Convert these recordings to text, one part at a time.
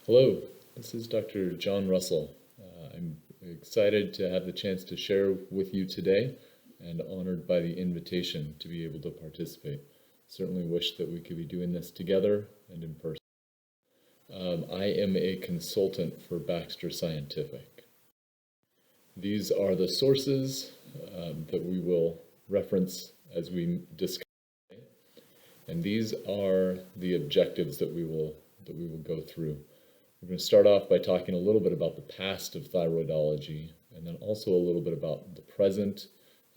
Hello, this is Dr. John Russell. I'm excited to have the chance to share with you today and honored by the invitation to be able to participate. Certainly wish that we could be doing this together and in person. I am a consultant for Baxter Scientific. These are the sources that we will reference as we discuss, and these are the objectives that we will go through. We're going to start off by talking a little bit about the past of thyroidology, and then also a little bit about the present,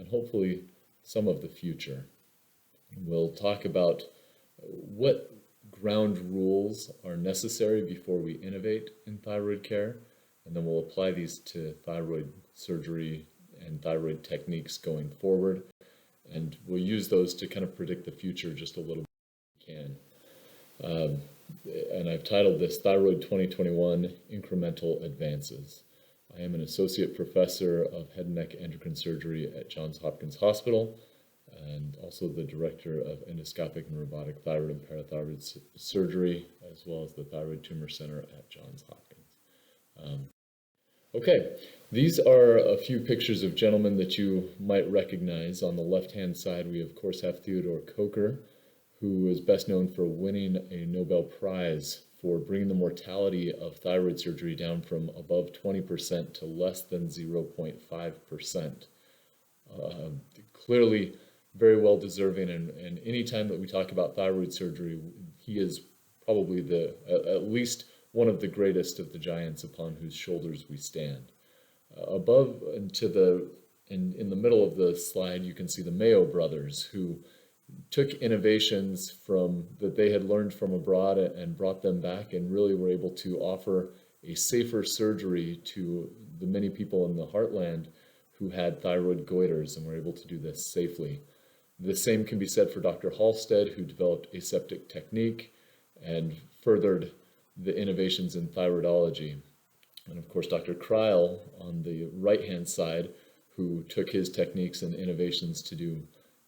and hopefully some of the future. We'll talk about what ground rules are necessary before we innovate in thyroid care, and then we'll apply these to thyroid surgery and thyroid techniques going forward, and we'll use those to kind of predict the future just a little bit if we can. And I've titled this Thyroid 2021 Incremental Advances. I am an associate professor of head and neck endocrine surgery at Johns Hopkins Hospital, and also the director of endoscopic and robotic thyroid and parathyroid surgery, as well as the Thyroid Tumor Center at Johns Hopkins. Okay, these are a few pictures of gentlemen that you might recognize. On the left-hand side, we of course have Theodore Coker, who is best known for winning a Nobel Prize for bringing the mortality of thyroid surgery down from above 20% to less than 0.5%. Clearly very well deserving, and any time that we talk about thyroid surgery, he is probably at least one of the greatest of the giants upon whose shoulders we stand. Above and in the middle of the slide, you can see the Mayo brothers, who took innovations that they had learned from abroad and brought them back, and really were able to offer a safer surgery to the many people in the heartland who had thyroid goiters, and were able to do this safely. The same can be said for Dr. Halsted, who developed aseptic technique and furthered the innovations in thyroidology. And of course, Dr. Kreil on the right-hand side, who took his techniques and innovations to do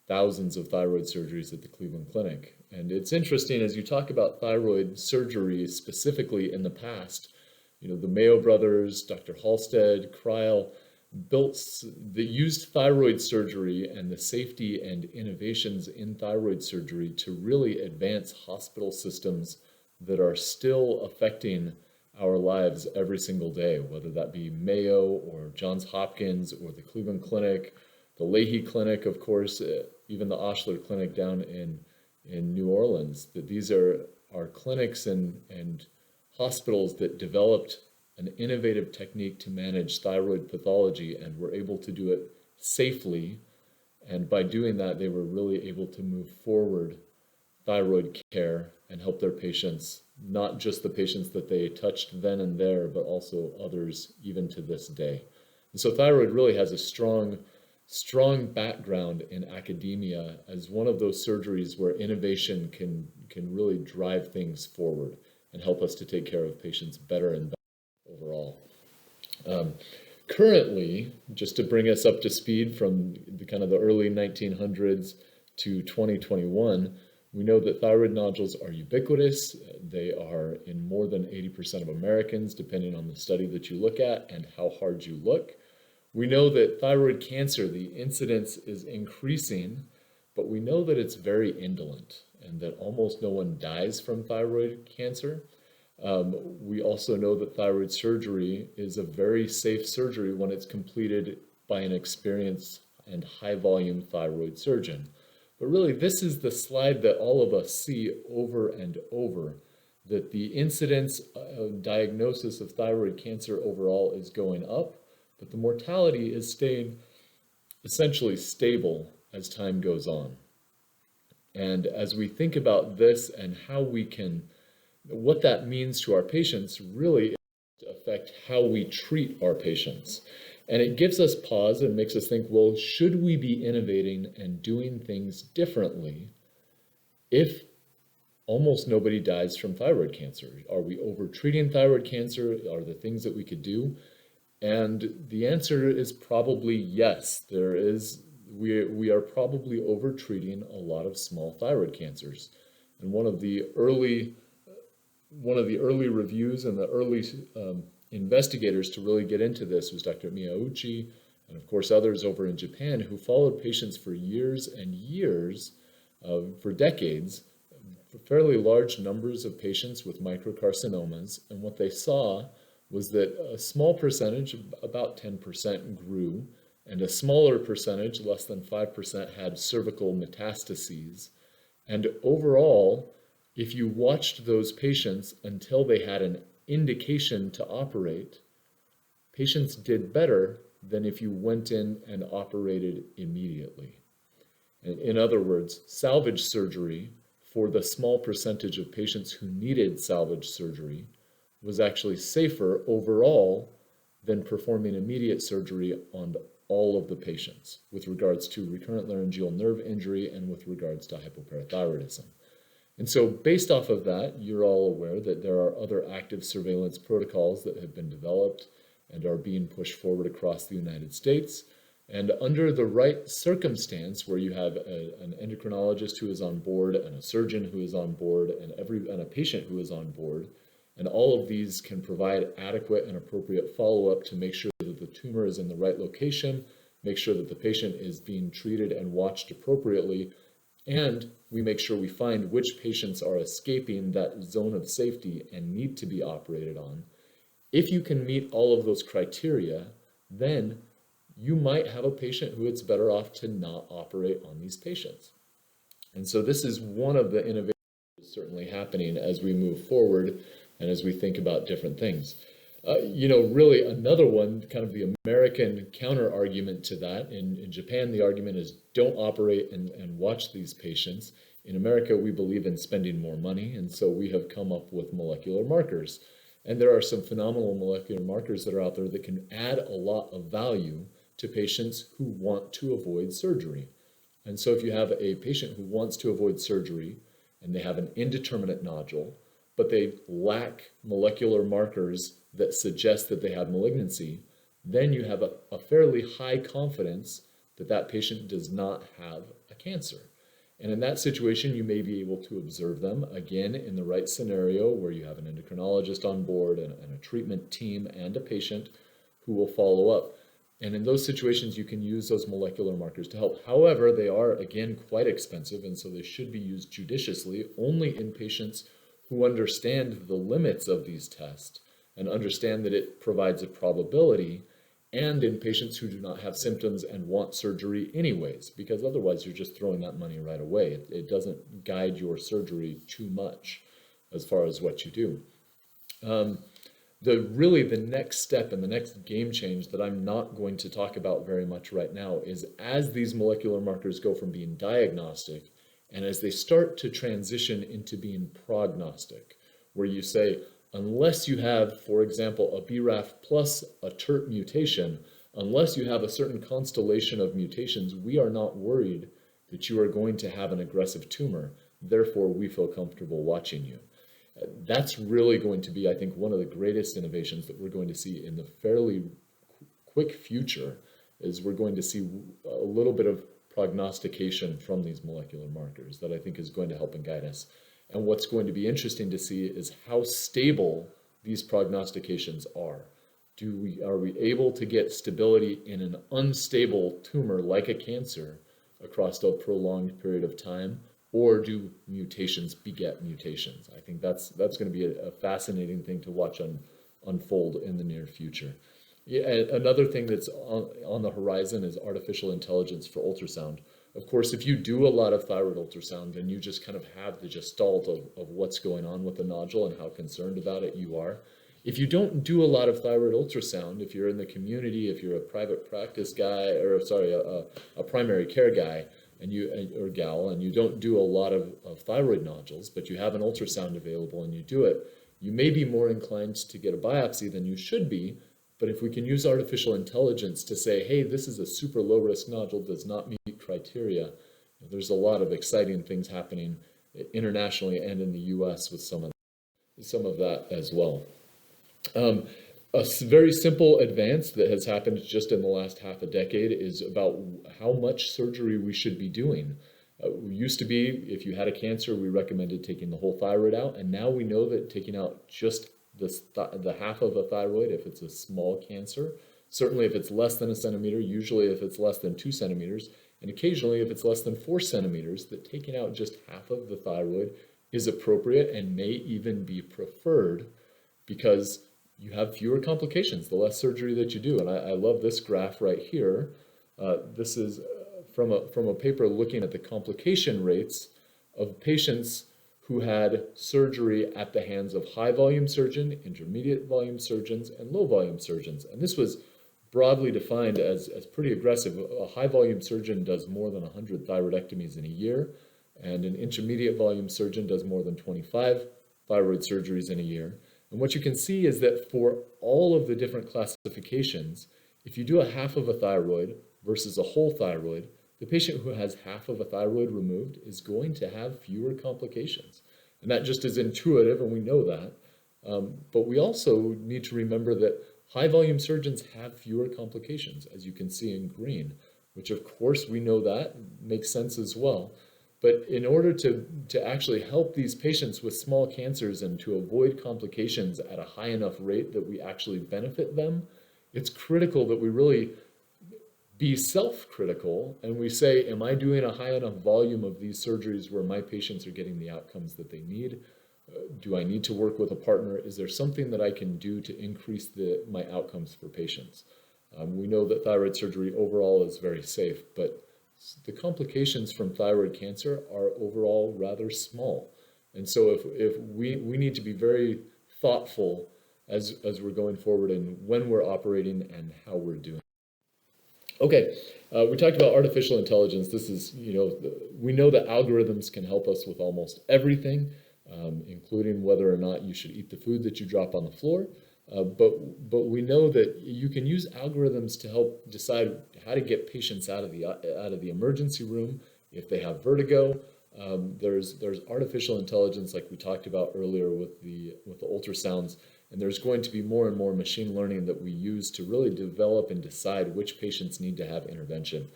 thousands of thyroid surgeries at the Cleveland Clinic. And it's interesting, as you talk about thyroid surgery specifically in the past, the Mayo brothers, Dr. Halsted, Kreil, used thyroid surgery and the safety and innovations in thyroid surgery to really advance hospital systems that are still affecting our lives every single day, whether that be Mayo or Johns Hopkins or the Cleveland Clinic, the Leahy Clinic, of course, even the Oshler Clinic down in New Orleans. That these are clinics and hospitals that developed an innovative technique to manage thyroid pathology, and were able to do it safely. And by doing that, they were really able to move forward thyroid care and help their patients, not just the patients that they touched then and there, but also others even to this day. And so thyroid really has a strong background in academia as one of those surgeries where innovation can really drive things forward and help us to take care of patients better and better overall. Currently, just to bring us up to speed from the early 1900s to 2021, we know that thyroid nodules are ubiquitous. They are in more than 80% of Americans, depending on the study that you look at and how hard you look. We know that thyroid cancer, the incidence is increasing, but we know that it's very indolent and that almost no one dies from thyroid cancer. We also know that thyroid surgery is a very safe surgery when it's completed by an experienced and high-volume thyroid surgeon. But really, this is the slide that all of us see over and over, that the incidence of diagnosis of thyroid cancer overall is going up, but the mortality is staying essentially stable as time goes on. And as we think about this and what that means to our patients, really affect how we treat our patients. And it gives us pause and makes us think, well, should we be innovating and doing things differently if almost nobody dies from thyroid cancer? Are we over-treating thyroid cancer? Are there things that we could do? And the answer is probably yes. We are probably over-treating a lot of small thyroid cancers. And one of the early one of the early reviews and the early investigators to really get into this was Dr. Miyauchi, and of course others over in Japan, who followed patients for years and years, for decades, for fairly large numbers of patients with microcarcinomas. And what they saw was that a small percentage, about 10%, grew, and a smaller percentage, less than 5%, had cervical metastases. And overall, if you watched those patients until they had an indication to operate, patients did better than if you went in and operated immediately. In other words, salvage surgery for the small percentage of patients who needed salvage surgery was actually safer overall than performing immediate surgery on all of the patients with regards to recurrent laryngeal nerve injury and with regards to hypoparathyroidism. And so based off of that, you're all aware that there are other active surveillance protocols that have been developed and are being pushed forward across the United States. And under the right circumstance, where you have an endocrinologist who is on board and a surgeon who is on board and a patient who is on board, and all of these can provide adequate and appropriate follow-up to make sure that the tumor is in the right location, make sure that the patient is being treated and watched appropriately, and we make sure we find which patients are escaping that zone of safety and need to be operated on. If you can meet all of those criteria, then you might have a patient who it's better off to not operate on these patients. And so this is one of the innovations that's certainly happening as we move forward and as we think about different things. Really another one, kind of the American counter argument to that. In Japan, the argument is don't operate and watch these patients. In America, we believe in spending more money, and so we have come up with molecular markers. And there are some phenomenal molecular markers that are out there that can add a lot of value to patients who want to avoid surgery. And so if you have a patient who wants to avoid surgery and they have an indeterminate nodule, but they lack molecular markers that suggest that they have malignancy, then you have a fairly high confidence that that patient does not have a cancer. And in that situation, you may be able to observe them, again, in the right scenario where you have an endocrinologist on board and a treatment team and a patient who will follow up. And in those situations, you can use those molecular markers to help. However, they are, again, quite expensive, and so they should be used judiciously only in patients who understand the limits of these tests and understand that it provides a probability, and in patients who do not have symptoms and want surgery anyways, because otherwise you're just throwing that money right away. It doesn't guide your surgery too much as far as what you do. The next step and the next game change that I'm not going to talk about very much right now is as these molecular markers go from being diagnostic and as they start to transition into being prognostic, where you say, unless you have, for example, a BRAF plus a TERT mutation, unless you have a certain constellation of mutations, we are not worried that you are going to have an aggressive tumor. Therefore, we feel comfortable watching you. That's really going to be, I think, one of the greatest innovations that we're going to see in the fairly quick future, is we're going to see a little bit of prognostication from these molecular markers that I think is going to help and guide us. And what's going to be interesting to see is how stable these prognostications are. Are we able to get stability in an unstable tumor like a cancer across a prolonged period of time? Or do mutations beget mutations? I think that's going to be a fascinating thing to watch unfold in the near future. Yeah, another thing that's on the horizon is artificial intelligence for ultrasound. Of course, if you do a lot of thyroid ultrasound and you just kind of have the gestalt of what's going on with the nodule and how concerned about it you are, if you don't do a lot of thyroid ultrasound, if you're in the community, if you're a private practice guy, or sorry, a primary care guy, or gal, and you don't do a lot of thyroid nodules, but you have an ultrasound available and you do it, you may be more inclined to get a biopsy than you should be. But if we can use artificial intelligence to say, hey, this is a super low risk nodule, does not meet criteria, there's a lot of exciting things happening internationally and in the US with some of that as well. A very simple advance that has happened just in the last half a decade is about how much surgery we should be doing. Used to be, if you had a cancer, we recommended taking the whole thyroid out, and now we know that taking out just the half of a thyroid, if it's a small cancer, certainly if it's less than a centimeter, usually if it's less than 2 centimeters, and occasionally if it's less than 4 centimeters, that taking out just half of the thyroid is appropriate and may even be preferred because you have fewer complications the less surgery that you do. And I love this graph right here. This is from a paper looking at the complication rates of patients who had surgery at the hands of high volume surgeon, intermediate volume surgeons, and low volume surgeons. And this was broadly defined as pretty aggressive. A high volume surgeon does more than 100 thyroidectomies in a year, and an intermediate volume surgeon does more than 25 thyroid surgeries in a year. And what you can see is that for all of the different classifications, if you do a half of a thyroid versus a whole thyroid, the patient who has half of a thyroid removed is going to have fewer complications. And that just is intuitive, and we know that. But we also need to remember that high volume surgeons have fewer complications, as you can see in green, which of course we know that makes sense as well. But in order to actually help these patients with small cancers and to avoid complications at a high enough rate that we actually benefit them, it's critical that we really be self-critical and we say, am I doing a high enough volume of these surgeries where my patients are getting the outcomes that they need? Do I need to work with a partner? Is there something that I can do to increase my outcomes for patients? We know that thyroid surgery overall is very safe, but the complications from thyroid cancer are overall rather small. And so if we need to be very thoughtful as we're going forward and when we're operating and how we're doing. Okay, we talked about artificial intelligence. This is, we know that algorithms can help us with almost everything, including whether or not you should eat the food that you drop on the floor. But we know that you can use algorithms to help decide how to get patients out of the emergency room if they have vertigo. There's artificial intelligence, like we talked about earlier with the ultrasounds. And there's going to be more and more machine learning that we use to really develop and decide which patients need to have intervention.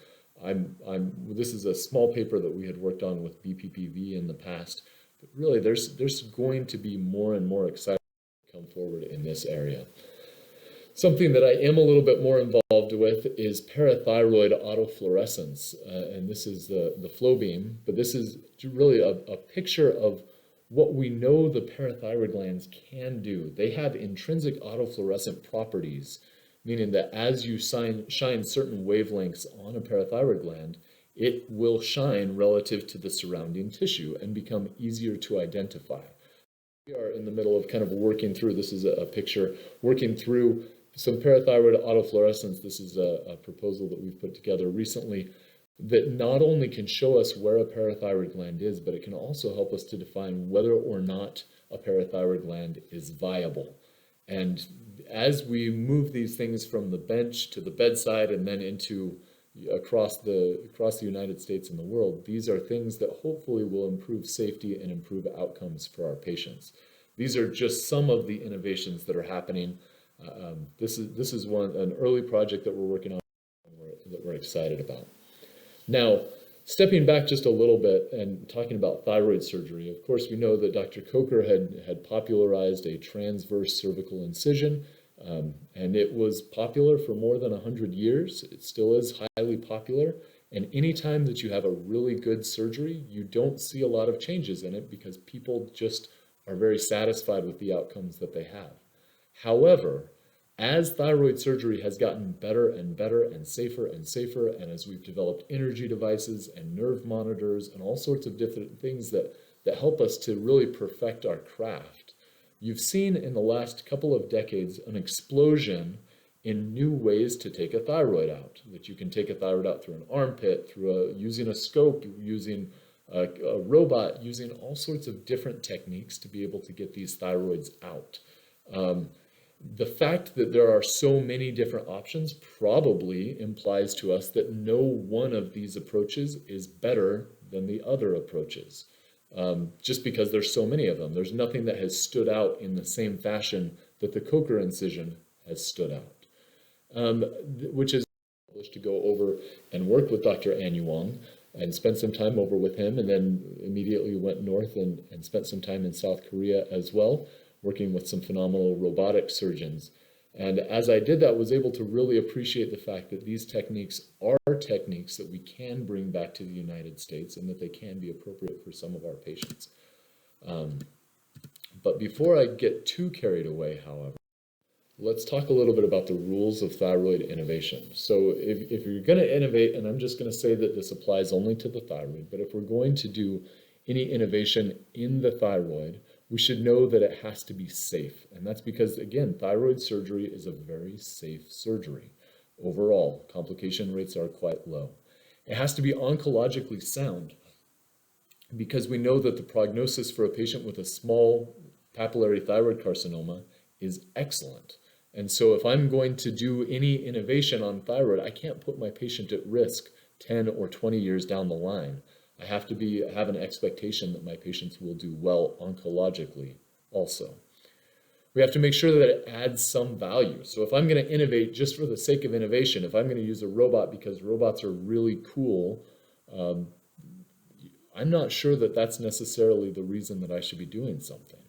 This is a small paper that we had worked on with BPPV in the past, but really there's going to be more and more excitement come forward in this area. Something that I am a little bit more involved with is parathyroid autofluorescence, and this is the flow beam, but this is really a picture of what we know the parathyroid glands can do. They have intrinsic autofluorescent properties, meaning that as you shine certain wavelengths on a parathyroid gland, it will shine relative to the surrounding tissue and become easier to identify. We are in the middle of kind of working through, this is a picture, working through some parathyroid autofluorescence. This is a proposal that we've put together recently that not only can show us where a parathyroid gland is, but it can also help us to define whether or not a parathyroid gland is viable. And as we move these things from the bench to the bedside and then into across the United States and the world, these are things that hopefully will improve safety and improve outcomes for our patients. These are just some of the innovations that are happening. This is an early project that we're working on that we're excited about. Now, stepping back just a little bit and talking about thyroid surgery, of course, we know that Dr. Coker had popularized a transverse cervical incision, and it was popular for more than 100 years. It still is highly popular, and anytime that you have a really good surgery, you don't see a lot of changes in it because people just are very satisfied with the outcomes that they have. However, as thyroid surgery has gotten better and better and safer, and as we've developed energy devices and nerve monitors and all sorts of different things that help us to really perfect our craft, you've seen in the last couple of decades an explosion in new ways to take a thyroid out. That you can take a thyroid out through an armpit, using a scope, using a robot, using all sorts of different techniques to be able to get these thyroids out. The fact that there are so many different options probably implies to us that no one of these approaches is better than the other approaches, just because there's so many of them. There's nothing that has stood out in the same fashion that the Coker incision has stood out, which is to go over and work with Dr. An Yuang and spent some time over with him, and then immediately went north and spent some time in South Korea as well, working with some phenomenal robotic surgeons. And as I did that, was able to really appreciate the fact that these techniques are techniques that we can bring back to the United States and that they can be appropriate for some of our patients. But before I get too carried away, however, let's talk a little bit about the rules of thyroid innovation. So if you're going to innovate, and I'm just going to say that this applies only to the thyroid, but if we're going to do any innovation in the thyroid, we should know that it has to be safe. And that's because, again, thyroid surgery is a very safe surgery. Overall, complication rates are quite low. It has to be oncologically sound because we know that the prognosis for a patient with a small papillary thyroid carcinoma is excellent. And so if I'm going to do any innovation on thyroid, I can't put my patient at risk 10 or 20 years down the line. I have to have an expectation that my patients will do well oncologically also. We have to make sure that it adds some value. So if I'm going to innovate just for the sake of innovation, if I'm going to use a robot because robots are really cool, I'm not sure that that's necessarily the reason that I should be doing something.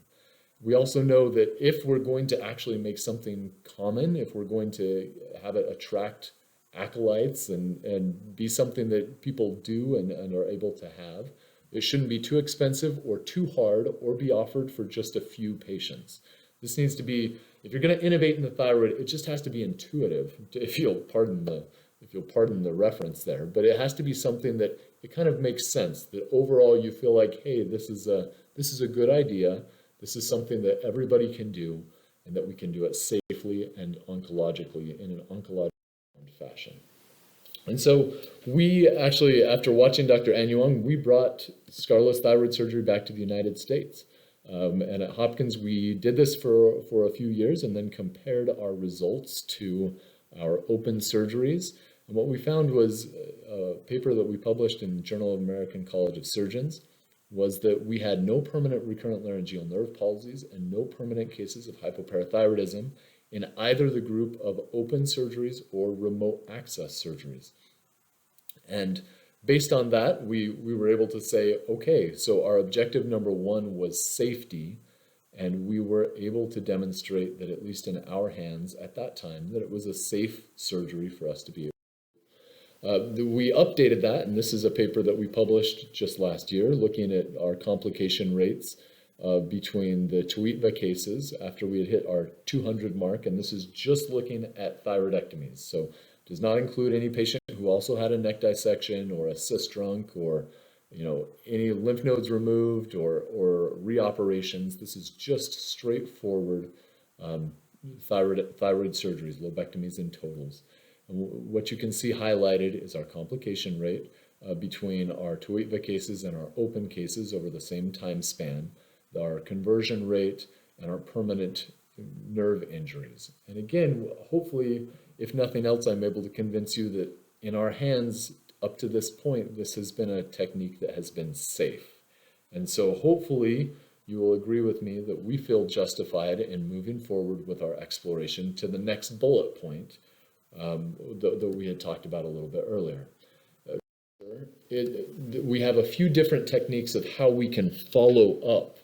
We also know that if we're going to actually make something common, if we're going to have it attract acolytes and be something that people do and are able to have, it shouldn't be too expensive or too hard or be offered for just a few patients. This needs to be, if you're going to innovate in the thyroid, it just has to be intuitive, if you'll pardon the reference there, but it has to be something that it kind of makes sense, that overall you feel like, hey, this is a good idea. This is something that everybody can do, and that we can do it safely and oncologically in an oncologically fashion. And so we actually, after watching Dr. Anyuang, we brought scarless thyroid surgery back to the United States. And at Hopkins, we did this for a few years and then compared our results to our open surgeries. And what we found was a paper that we published in the Journal of American College of Surgeons was that we had no permanent recurrent laryngeal nerve palsies and no permanent cases of hypoparathyroidism in either the group of open surgeries or remote access surgeries. And based on that, we were able to say, okay, so our objective number one was safety, and we were able to demonstrate that, at least in our hands at that time, that it was a safe surgery for us to be able. We updated that, and this is a paper that we published just last year looking at our complication rates between the TOETVA cases after we had hit our 200 mark, and this is just looking at thyroidectomies. So does not include any patient who also had a neck dissection or a cyst trunk or any lymph nodes removed or reoperations. This is just straightforward thyroid surgeries, lobectomies and totals. And what you can see highlighted is our complication rate between our TOETVA cases and our open cases over the same time span, our conversion rate, and our permanent nerve injuries. And again, hopefully, if nothing else, I'm able to convince you that in our hands up to this point, this has been a technique that has been safe. And so hopefully you will agree with me that we feel justified in moving forward with our exploration to the next bullet point that we had talked about a little bit earlier. We have a few different techniques of how we can follow up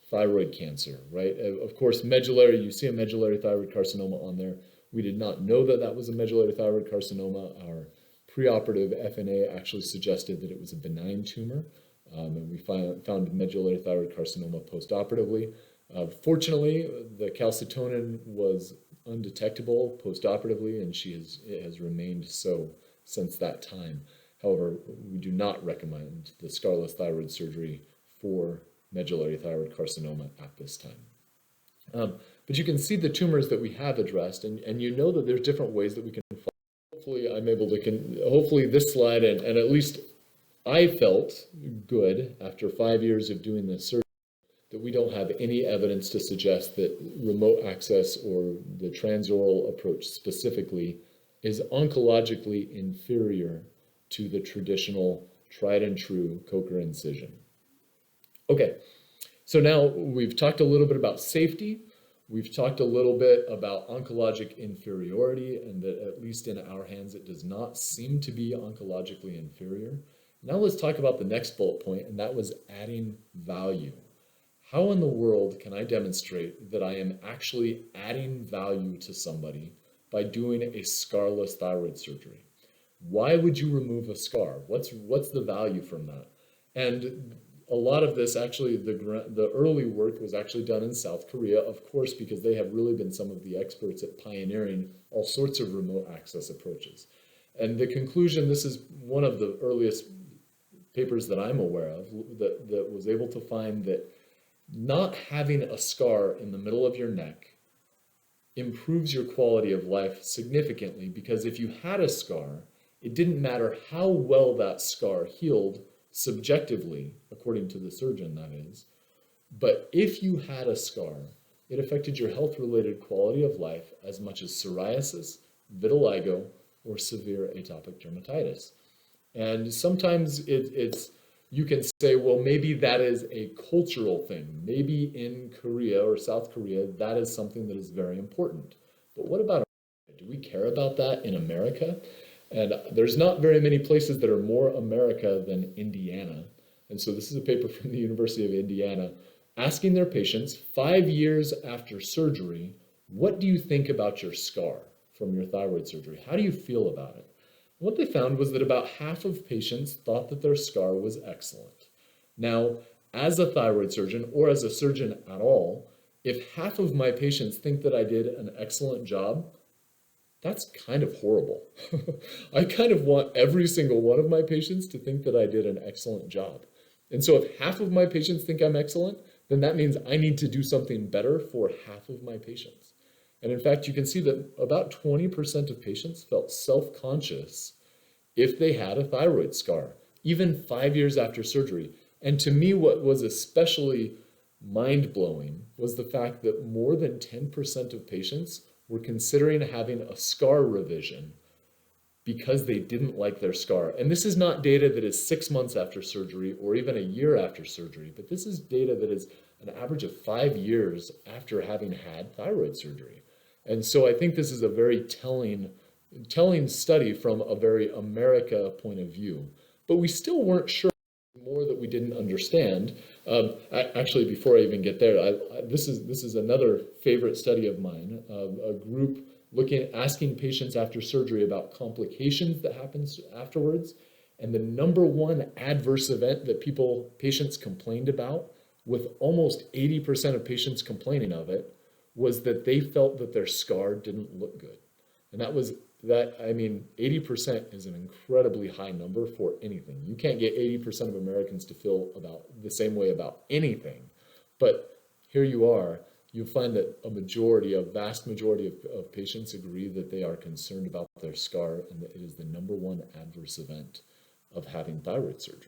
thyroid cancer, right? Of course, you see a medullary thyroid carcinoma on there. We did not know that that was a medullary thyroid carcinoma. Our preoperative FNA actually suggested that it was a benign tumor, and we found medullary thyroid carcinoma postoperatively. Fortunately, the calcitonin was undetectable postoperatively, and it has remained so since that time. However, we do not recommend the scarless thyroid surgery for medullary thyroid carcinoma at this time. But you can see the tumors that we have addressed, and you know that there's different ways that we can follow. Hopefully I'm able to, hopefully this slide, and at least I felt good after 5 years of doing this surgery, that we don't have any evidence to suggest that remote access or the transoral approach specifically is oncologically inferior to the traditional tried and true Coker incision. Okay, so now we've talked a little bit about safety. We've talked a little bit about oncologic inferiority, and that at least in our hands, it does not seem to be oncologically inferior. Now let's talk about the next bullet point, and that was adding value. How in the world can I demonstrate that I am actually adding value to somebody by doing a scarless thyroid surgery? Why would you remove a scar? What's the value from that? And a lot of this, actually, the early work was actually done in South Korea, of course, because they have really been some of the experts at pioneering all sorts of remote access approaches. And the conclusion, this is one of the earliest papers that I'm aware of, that was able to find that not having a scar in the middle of your neck improves your quality of life significantly, because if you had a scar, it didn't matter how well that scar healed subjectively, according to the surgeon, that is. But if you had a scar, it affected your health-related quality of life as much as psoriasis, vitiligo, or severe atopic dermatitis. And sometimes you can say, well, maybe that is a cultural thing. Maybe in Korea or South Korea, that is something that is very important. But what about America? Do we care about that in America? And there's not very many places that are more America than Indiana. And so this is a paper from the University of Indiana asking their patients 5 years after surgery, what do you think about your scar from your thyroid surgery? How do you feel about it? What they found was that about half of patients thought that their scar was excellent. Now, as a thyroid surgeon, or as a surgeon at all, if half of my patients think that I did an excellent job, that's kind of horrible. I kind of want every single one of my patients to think that I did an excellent job. And so if half of my patients think I'm excellent, then that means I need to do something better for half of my patients. And in fact, you can see that about 20% of patients felt self-conscious if they had a thyroid scar, even 5 years after surgery. And to me, what was especially mind-blowing was the fact that more than 10% of patients were considering having a scar revision because they didn't like their scar. And this is not data that is 6 months after surgery or even a year after surgery, but this is data that is an average of 5 years after having had thyroid surgery. And so I think this is a very telling study from a very America point of view. But we still weren't sure more that we didn't understand. Actually, before I even get there, this is another favorite study of mine, a group asking patients after surgery about complications that happens afterwards. And the number one adverse event that patients complained about, with almost 80% of patients complaining of it, was that they felt that their scar didn't look good. And I mean, 80% is an incredibly high number for anything. You can't get 80% of Americans to feel about the same way about anything. But here you are, you'll find that a vast majority of patients agree that they are concerned about their scar, and that it is the number one adverse event of having thyroid surgery.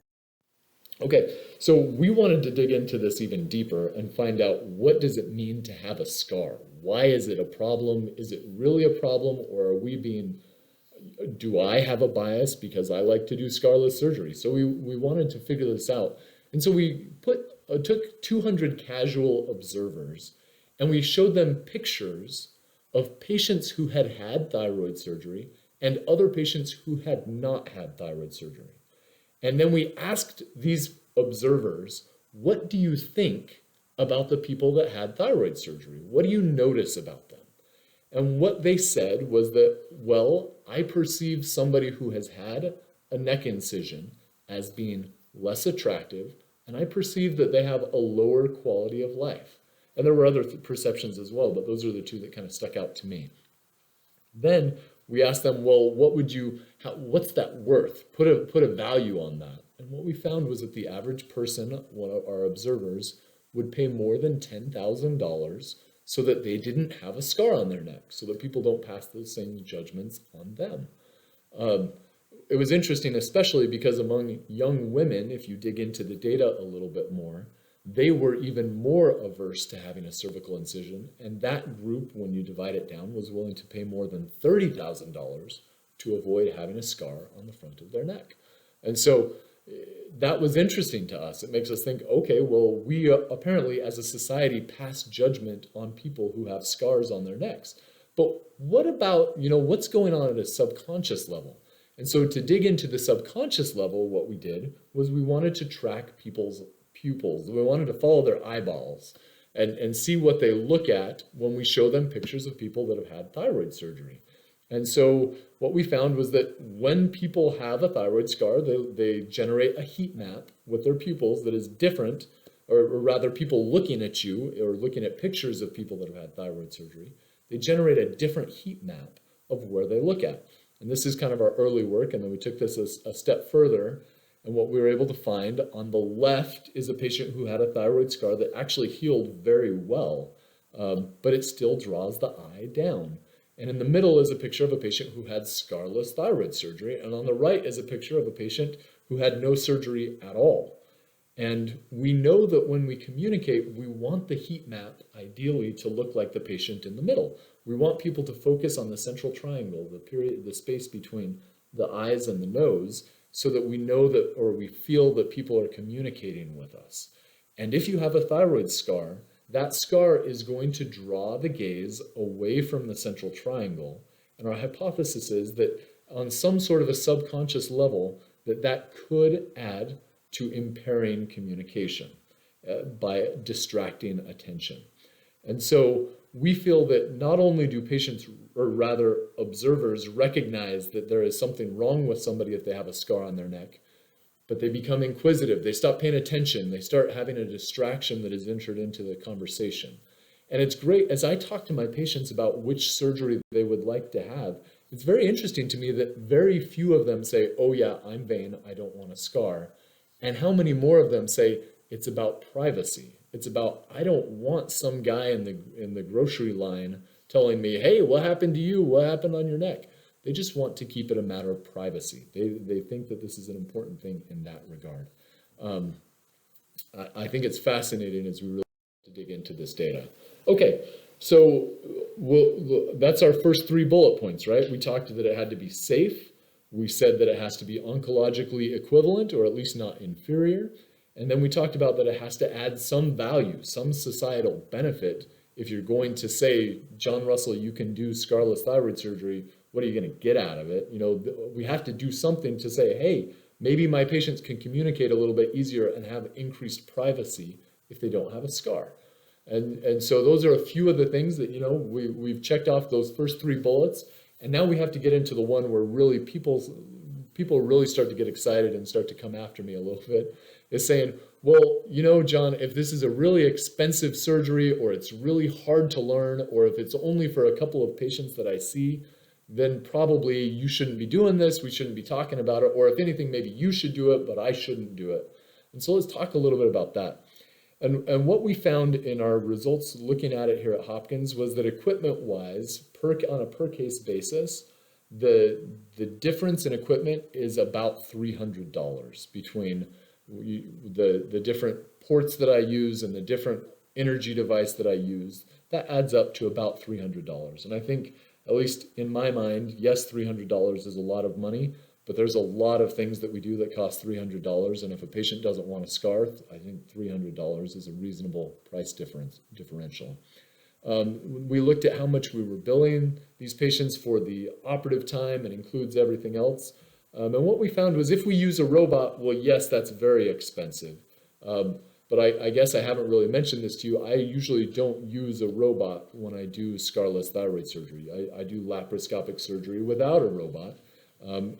Okay, so we wanted to dig into this even deeper and find out, what does it mean to have a scar? Why is it a problem? Is it really a problem, or do I have a bias because I like to do scarless surgery? So we wanted to figure this out. And so we took 200 casual observers, and we showed them pictures of patients who had had thyroid surgery and other patients who had not had thyroid surgery. And then we asked these observers, what do you think about the people that had thyroid surgery? What do you notice about them? And what they said was that, well, I perceive somebody who has had a neck incision as being less attractive, and I perceive that they have a lower quality of life. And there were other perceptions as well, but those are the two that kind of stuck out to me. Then we asked them, well, what's that worth? Put a value on that. And what we found was that the average person, one of our observers, would pay more than $10,000 so that they didn't have a scar on their neck, so that people don't pass those same judgments on them. It was interesting, especially because among young women, if you dig into the data a little bit more, they were even more averse to having a cervical incision. And that group, when you divide it down, was willing to pay more than $30,000 to avoid having a scar on the front of their neck. And so that was interesting to us. It makes us think, okay, well, we apparently as a society pass judgment on people who have scars on their necks. But what about, what's going on at a subconscious level? And so to dig into the subconscious level, what we did was we wanted to track people's pupils. We wanted to follow their eyeballs and see what they look at when we show them pictures of people that have had thyroid surgery. And so what we found was that when people have a thyroid scar, they generate a heat map with their pupils that is different, or rather people looking at you or looking at pictures of people that have had thyroid surgery, they generate a different heat map of where they look at. And this is kind of our early work, and then we took this a step further, and what we were able to find on the left is a patient who had a thyroid scar that actually healed very well, but it still draws the eye down. And in the middle is a picture of a patient who had scarless thyroid surgery, and on the right is a picture of a patient who had no surgery at all. And we know that when we communicate, we want the heat map ideally to look like the patient in the middle. We want people to focus on the central triangle, the space between the eyes and the nose, so that we know that, or we feel that people are communicating with us. And if you have a thyroid scar, that scar is going to draw the gaze away from the central triangle. And our hypothesis is that on some sort of a subconscious level, that could add to impairing communication by distracting attention. And so we feel that not only do patients, or rather observers, recognize that there is something wrong with somebody if they have a scar on their neck, but they become inquisitive. They stop paying attention. They start having a distraction that is entered into the conversation. And it's great, as I talk to my patients about which surgery they would like to have, it's very interesting to me that very few of them say, oh yeah, I'm vain, I don't want a scar. And how many more of them say, it's about privacy. It's about, I don't want some guy in the grocery line telling me, hey, what happened to you? What happened on your neck? They just want to keep it a matter of privacy. They think that this is an important thing in that regard. I think it's fascinating as we really dig into this data. Okay, so that's our first 3 bullet points, right? We talked that it had to be safe. We said that it has to be oncologically equivalent, or at least not inferior. And then we talked about that it has to add some value, some societal benefit. If you're going to say, John Russell, you can do scarless thyroid surgery, what are you going to get out of it? You know, we have to do something to say, hey, maybe my patients can communicate a little bit easier and have increased privacy if they don't have a scar. And so those are a few of the things that, you know, we've checked off those first 3 bullets. And now we have to get into the one where really people really start to get excited and start to come after me a little bit, is saying, well, you know, John, if this is a really expensive surgery, or it's really hard to learn, or if it's only for a couple of patients that I see, then probably you shouldn't be doing this. We shouldn't be talking about it. Or if anything, maybe you should do it, but I shouldn't do it. And so let's talk a little bit about that. And what we found in our results looking at it here at Hopkins was that equipment-wise, on a per-case basis, the difference in equipment is about $300 between the different ports that I use and the different energy device that I use. That adds up to about $300. And I think, at least in my mind, yes, $300 is a lot of money, but there's a lot of things that we do that cost $300. And if a patient doesn't want a scar, I think $300 is a reasonable price differential. We looked at how much we were billing these patients for the operative time, and includes everything else. And what we found was if we use a robot, well, yes, that's very expensive. But I guess I haven't really mentioned this to you. I usually don't use a robot when I do scarless thyroid surgery. I do laparoscopic surgery without a robot,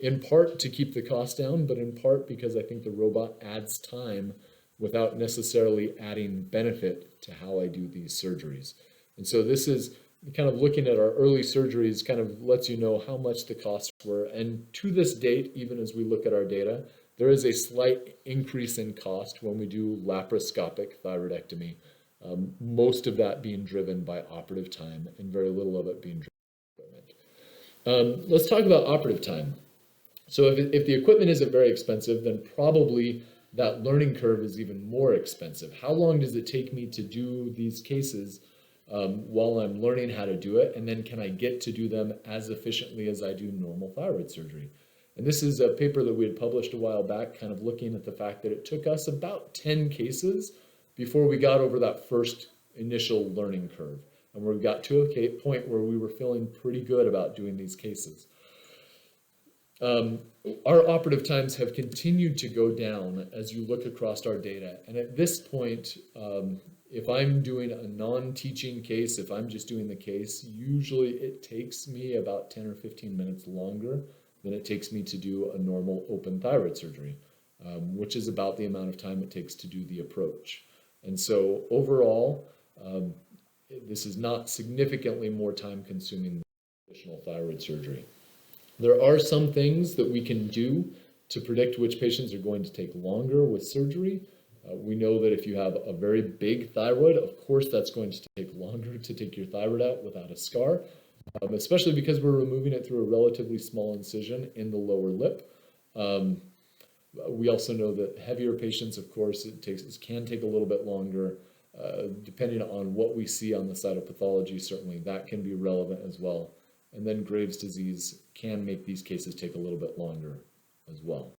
in part to keep the cost down, but in part because I think the robot adds time without necessarily adding benefit to how I do these surgeries. And so this is kind of looking at our early surgeries, kind of lets you know how much the costs were. And to this date, even as we look at our data, there is a slight increase in cost when we do laparoscopic thyroidectomy, most of that being driven by operative time and very little of it being driven by equipment. Let's talk about operative time. So if the equipment isn't very expensive, then probably that learning curve is even more expensive. How long does it take me to do these cases while I'm learning how to do it? And then can I get to do them as efficiently as I do normal thyroid surgery? And this is a paper that we had published a while back, kind of looking at the fact that it took us about 10 cases before we got over that first initial learning curve. And we got to a point where we were feeling pretty good about doing these cases. Our operative times have continued to go down as you look across our data. And at this point, if I'm doing a non-teaching case, if I'm just doing the case, usually it takes me about 10 or 15 minutes longer than it takes me to do a normal open thyroid surgery, which is about the amount of time it takes to do the approach. And so overall, this is not significantly more time consuming than traditional thyroid surgery. There are some things that we can do to predict which patients are going to take longer with surgery. We know that if you have a very big thyroid, of course that's going to take longer to take your thyroid out without a scar, especially because we're removing it through a relatively small incision in the lower lip. We also know that heavier patients, of course, can take a little bit longer. Depending on what we see on the cytopathology, certainly that can be relevant as well. And then Graves' disease can make these cases take a little bit longer as well.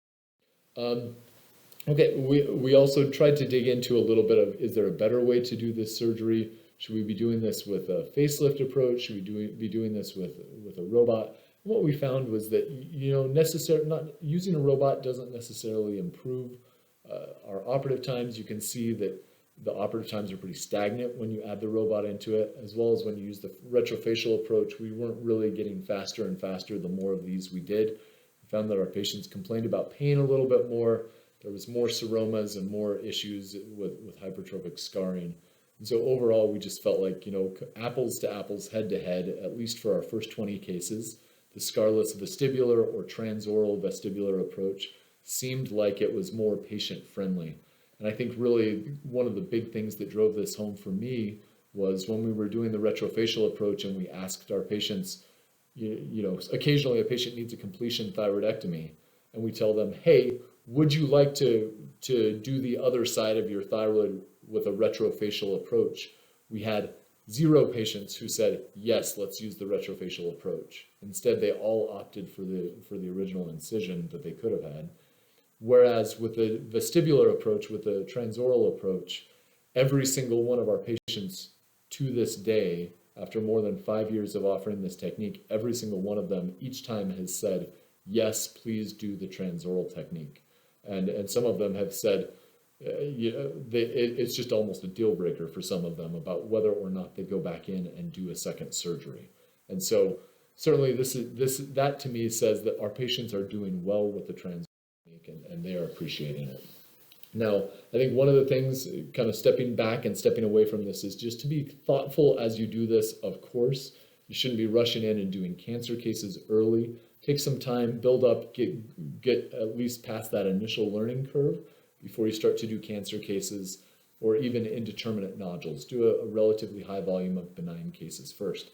Okay, we also tried to dig into a little bit of, is there a better way to do this surgery? Should we be doing this with a facelift approach? Should we be doing this with a robot? What we found was that, not using a robot doesn't necessarily improve our operative times. You can see that the operative times are pretty stagnant when you add the robot into it, as well as when you use the retrofacial approach. We weren't really getting faster and faster the more of these we did. We found that our patients complained about pain a little bit more. There was more seromas and more issues with hypertrophic scarring. And so overall, we just felt like, apples to apples, head to head, at least for our first 20 cases, the scarless vestibular or transoral vestibular approach seemed like it was more patient friendly. And I think really one of the big things that drove this home for me was when we were doing the retrofacial approach and we asked our patients, occasionally a patient needs a completion thyroidectomy, and we tell them, hey, would you like to do the other side of your thyroid with a retrofacial approach? We had 0 patients who said, yes, let's use the retrofacial approach. Instead, they all opted for the original incision that they could have had. Whereas with the vestibular approach, with the transoral approach, every single one of our patients to this day, after more than 5 years of offering this technique, every single one of them each time has said, yes, please do the transoral technique. And some of them have said, it's just almost a deal breaker for some of them about whether or not they go back in and do a second surgery. And so certainly that to me says that our patients are doing well with the transoral technique and they are appreciating it. Now, I think one of the things, kind of stepping back and stepping away from this, is just to be thoughtful as you do this, of course. You shouldn't be rushing in and doing cancer cases early. Take some time, build up, get at least past that initial learning curve before you start to do cancer cases or even indeterminate nodules. Do a relatively high volume of benign cases first.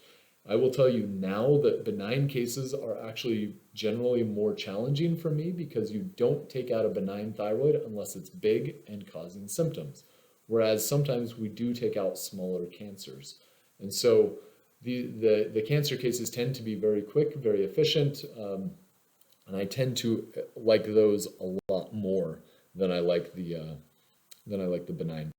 I will tell you now that benign cases are actually generally more challenging for me because you don't take out a benign thyroid unless it's big and causing symptoms. Whereas sometimes we do take out smaller cancers. And so the cancer cases tend to be very quick, very efficient, and I tend to like those a lot more than I like the benign.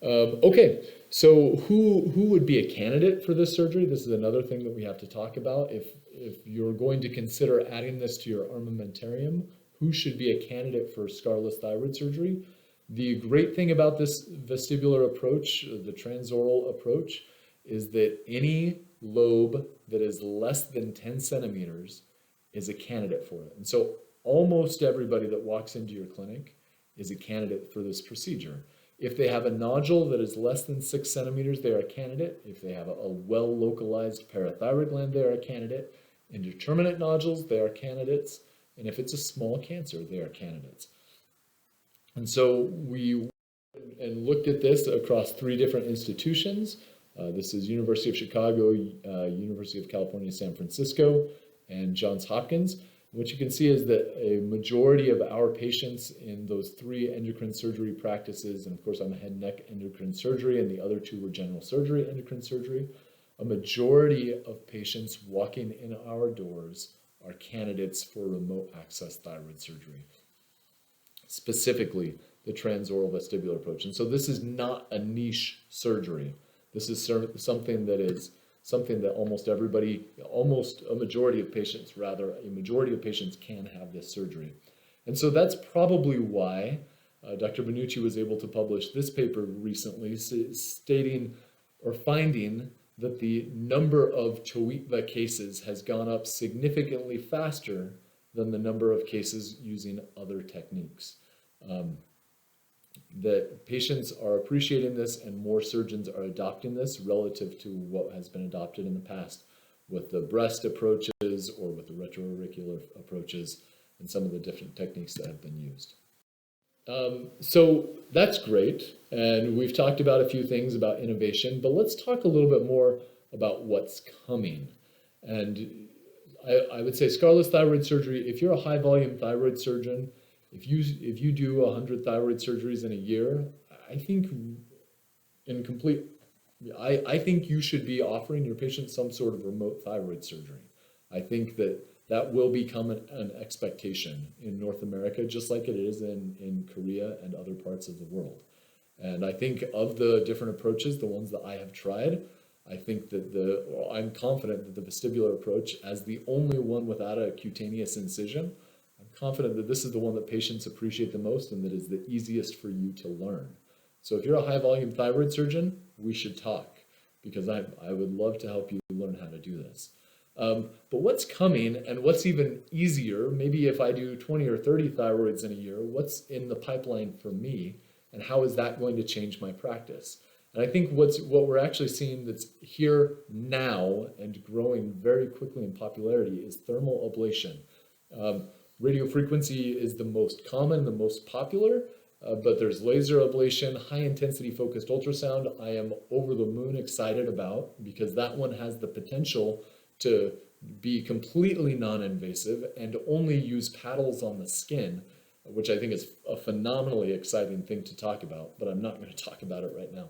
Okay, so who would be a candidate for this surgery? This is another thing that we have to talk about. If you're going to consider adding this to your armamentarium, who should be a candidate for scarless thyroid surgery? The great thing about this vestibular approach, the transoral approach, is that any lobe that is less than 10 centimeters is a candidate for it. And so almost everybody that walks into your clinic is a candidate for this procedure. If they have a nodule that is less than 6 centimeters, they are a candidate. If they have a well-localized parathyroid gland, they are a candidate. Indeterminate nodules, they are candidates. And if it's a small cancer, they are candidates. And so we looked at this across 3 different institutions. This is University of Chicago, University of California, San Francisco, and Johns Hopkins. What you can see is that a majority of our patients in those 3 endocrine surgery practices, and of course I'm a head and neck endocrine surgery, and the other 2 were general surgery endocrine surgery, a majority of patients walking in our doors are candidates for remote access thyroid surgery, specifically the transoral vestibular approach. And so this is not a niche surgery. This is something that is something that almost everybody, almost a majority of patients rather, a majority of patients can have this surgery. And so that's probably why Dr. Benucci was able to publish this paper recently stating or finding that the number of TOETVA cases has gone up significantly faster than the number of cases using other techniques. That patients are appreciating this and more surgeons are adopting this relative to what has been adopted in the past with the breast approaches or with the retroauricular approaches and some of the different techniques that have been used. So that's great, and we've talked about a few things about innovation, but let's talk a little bit more about what's coming. And I would say scarless thyroid surgery, if you're a high volume thyroid surgeon, if you do 100 thyroid surgeries in a year, I think I think you should be offering your patients some sort of remote thyroid surgery. I think that will become an expectation in North America, just like it is in Korea and other parts of the world. And I think of the different approaches, the ones that I have tried, I think that I'm confident that the vestibular approach, as the only one without a cutaneous incision, I'm confident that this is the one that patients appreciate the most and that is the easiest for you to learn. So if you're a high volume thyroid surgeon, we should talk, because I would love to help you learn how to do this. But what's coming and what's even easier, maybe if I do 20 or 30 thyroids in a year, what's in the pipeline for me and how is that going to change my practice? And I think what we're actually seeing that's here now and growing very quickly in popularity is thermal ablation. Radiofrequency is the most common, the most popular, but there's laser ablation, high intensity focused ultrasound. I am over the moon excited about, because that one has the potential to be completely non-invasive and only use paddles on the skin, which I think is a phenomenally exciting thing to talk about, but I'm not going to talk about it right now.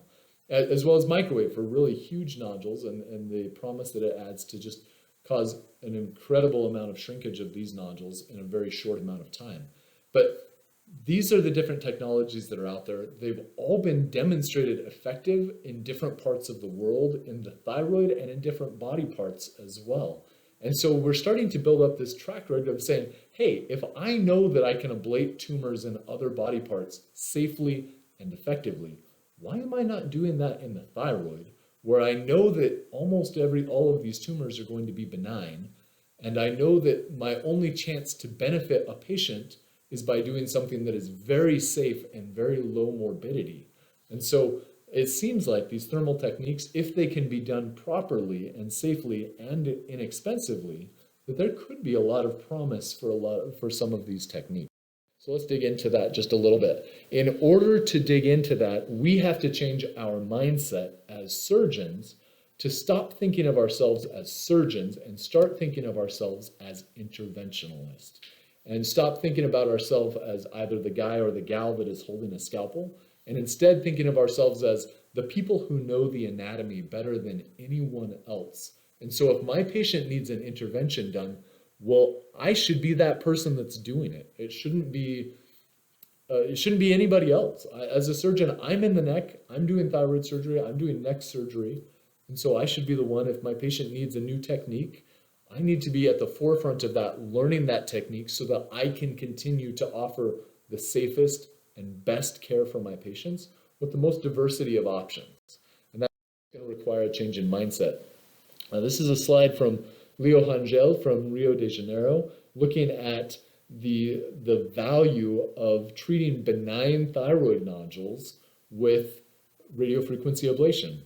As well as microwave for really huge nodules and the promise that it adds to just cause an incredible amount of shrinkage of these nodules in a very short amount of time. But these are the different technologies that are out there. They've all been demonstrated effective in different parts of the world, in the thyroid and in different body parts as well. And so we're starting to build up this track record of saying, hey, if I know that I can ablate tumors in other body parts safely and effectively, why am I not doing that in the thyroid, where I know that almost all of these tumors are going to be benign, and I know that my only chance to benefit a patient is by doing something that is very safe and very low morbidity. And so it seems like these thermal techniques, if they can be done properly and safely and inexpensively, that there could be a lot of promise for some of these techniques. So let's dig into that just a little bit. In order to dig into that, we have to change our mindset as surgeons to stop thinking of ourselves as surgeons and start thinking of ourselves as interventionalists. And stop thinking about ourselves as either the guy or the gal that is holding a scalpel, and instead thinking of ourselves as the people who know the anatomy better than anyone else. And so if my patient needs an intervention done, well, I should be that person that's doing it. It shouldn't be anybody else. As a surgeon, I'm in the neck, I'm doing thyroid surgery, I'm doing neck surgery, and so I should be the one, if my patient needs a new technique, I need to be at the forefront of that, learning that technique so that I can continue to offer the safest and best care for my patients with the most diversity of options. And that's going to require a change in mindset. This is a slide from Leo Rangel from Rio de Janeiro, looking at the value of treating benign thyroid nodules with radiofrequency ablation.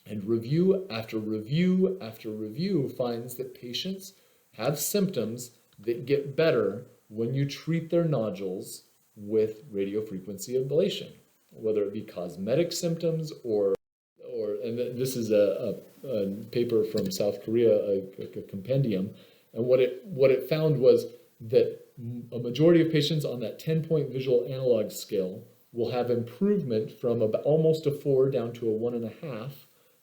And review after review after review finds that patients have symptoms that get better when you treat their nodules with radiofrequency ablation, whether it be cosmetic symptoms and this is a paper from South Korea, a compendium, and what it found was that a majority of patients on that 10-point visual analog scale will have improvement from about almost a 4 down to a 1.5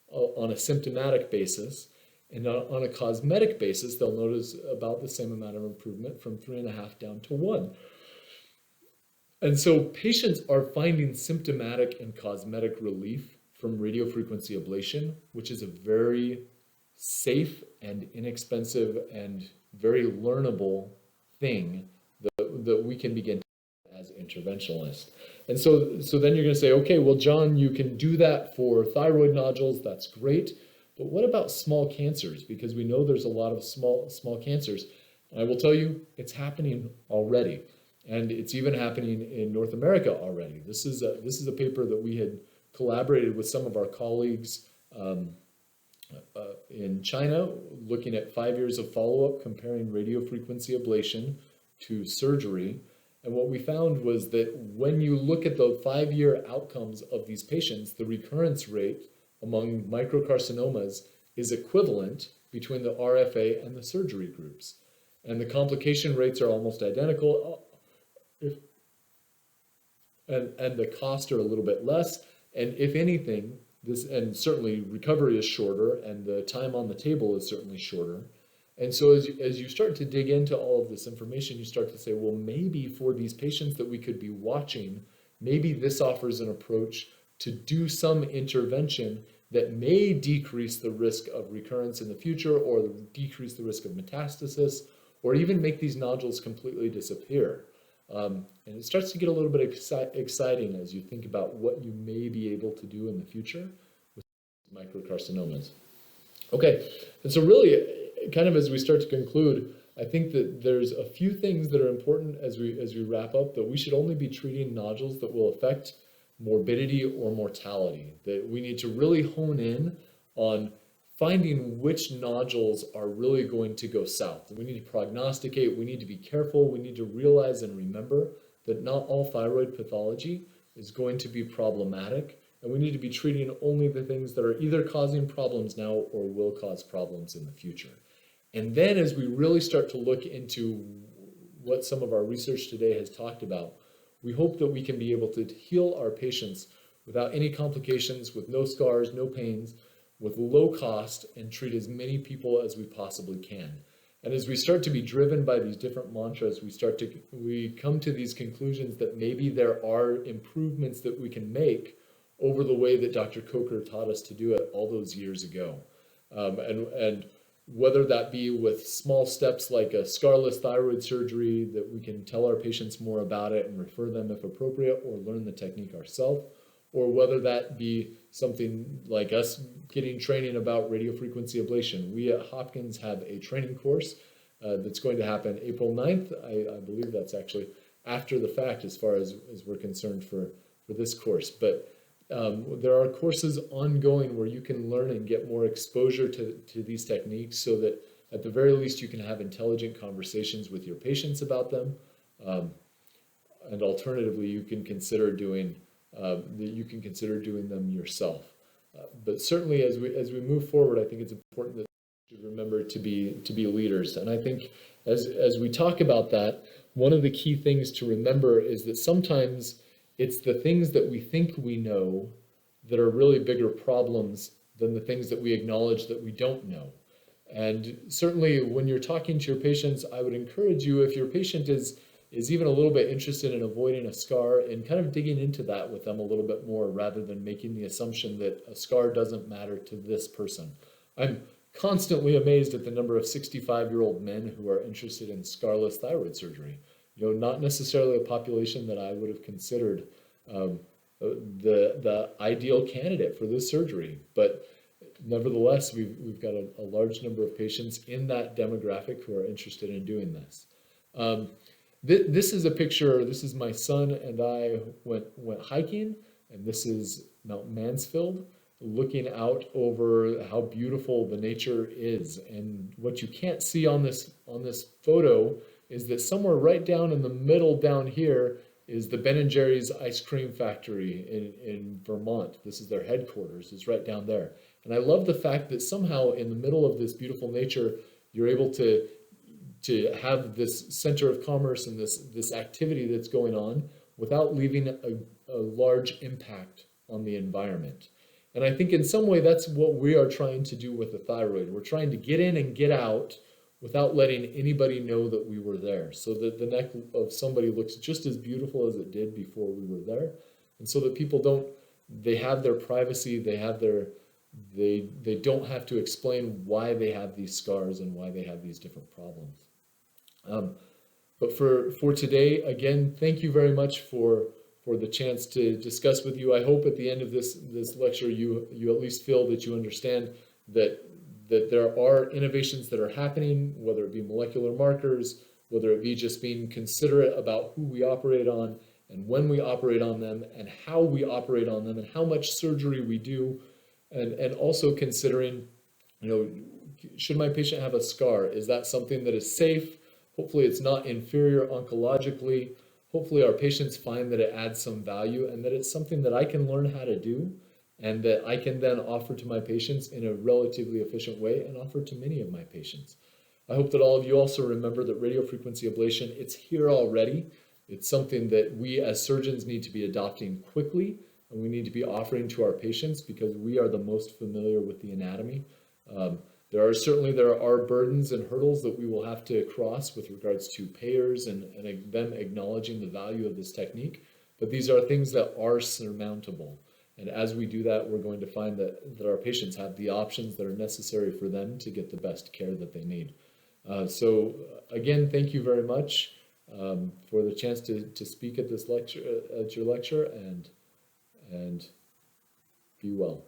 on a symptomatic basis, and on a cosmetic basis, they'll notice about the same amount of improvement from 3.5 down to 1. And so patients are finding symptomatic and cosmetic relief from radiofrequency ablation, which is a very safe and inexpensive and very learnable thing that we can begin as interventionalists. And so then you're going to say, okay, well, John, you can do that for thyroid nodules. That's great. But what about small cancers? Because we know there's a lot of small cancers. And I will tell you, it's happening already. And it's even happening in North America already. This is a paper that we had collaborated with some of our colleagues in China, looking at 5 years of follow-up, comparing radiofrequency ablation to surgery. And what we found was that when you look at the 5-year outcomes of these patients, the recurrence rate among microcarcinomas is equivalent between the RFA and the surgery groups. And the complication rates are almost identical, and the costs are a little bit less. And if anything, and certainly recovery is shorter, and the time on the table is certainly shorter. And so as you start to dig into all of this information, you start to say, well, maybe for these patients that we could be watching, maybe this offers an approach to do some intervention that may decrease the risk of recurrence in the future, or decrease the risk of metastasis, or even make these nodules completely disappear. And it starts to get a little bit exciting as you think about what you may be able to do in the future with microcarcinomas. Okay, and so really, kind of as we start to conclude, I think that there's a few things that are important as we wrap up, that we should only be treating nodules that will affect morbidity or mortality, that we need to really hone in on finding which nodules are really going to go south. We need to prognosticate, we need to be careful, we need to realize and remember that not all thyroid pathology is going to be problematic, and we need to be treating only the things that are either causing problems now or will cause problems in the future. And then as we really start to look into what some of our research today has talked about, we hope that we can be able to heal our patients without any complications, with no scars, no pains, with low cost, and treat as many people as we possibly can. And as we start to be driven by these different mantras, we come to these conclusions that maybe there are improvements that we can make over the way that Dr. Coker taught us to do it all those years ago. And whether that be with small steps like a scarless thyroid surgery that we can tell our patients more about it and refer them if appropriate, or learn the technique ourselves, or whether that be something like us getting training about radiofrequency ablation. We at Hopkins have a training course that's going to happen April 9th. I believe that's actually after the fact as far as we're concerned for this course. But there are courses ongoing where you can learn and get more exposure to these techniques, so that at the very least you can have intelligent conversations with your patients about them. And alternatively, you can consider doing them yourself. But certainly, as we move forward, I think it's important that we remember to be leaders. And I think as we talk about that, one of the key things to remember is that sometimes it's the things that we think we know that are really bigger problems than the things that we acknowledge that we don't know. And certainly, when you're talking to your patients, I would encourage you, if your patient is even a little bit interested in avoiding a scar, and kind of digging into that with them a little bit more, rather than making the assumption that a scar doesn't matter to this person. I'm constantly amazed at the number of 65-year-old men who are interested in scarless thyroid surgery. Not necessarily a population that I would have considered the ideal candidate for this surgery, but nevertheless, we've got a large number of patients in that demographic who are interested in doing this. This is a picture. This is my son and I went hiking, and this is Mount Mansfield, looking out over how beautiful the nature is. And what you can't see on this photo is that somewhere right down in the middle down here is the Ben & Jerry's ice cream factory in Vermont. This is their headquarters. It's right down there. And I love the fact that somehow in the middle of this beautiful nature, you're able to have this center of commerce and this activity that's going on without leaving a large impact on the environment. And I think in some way that's what we are trying to do with the thyroid. We're trying to get in and get out without letting anybody know that we were there, so that the neck of somebody looks just as beautiful as it did before we were there, and so that people don't they have their privacy, they don't have to explain why they have these scars and why they have these different problems. But for today, again, thank you very much for the chance to discuss with you. I hope at the end of this lecture you at least feel that you understand that there are innovations that are happening, whether it be molecular markers, whether it be just being considerate about who we operate on and when we operate on them and how we operate on them and how much surgery we do, and also considering, should my patient have a scar? Is that something that is safe? Hopefully it's not inferior oncologically. Hopefully our patients find that it adds some value and that it's something that I can learn how to do and that I can then offer to my patients in a relatively efficient way and offer to many of my patients. I hope that all of you also remember that radiofrequency ablation, it's here already. It's something that we as surgeons need to be adopting quickly, and we need to be offering to our patients because we are the most familiar with the anatomy. There are burdens and hurdles that we will have to cross with regards to payers and them acknowledging the value of this technique, but these are things that are surmountable. And as we do that, we're going to find that our patients have the options that are necessary for them to get the best care that they need. So again, thank you very much for the chance to speak at this lecture, at your lecture, and be well.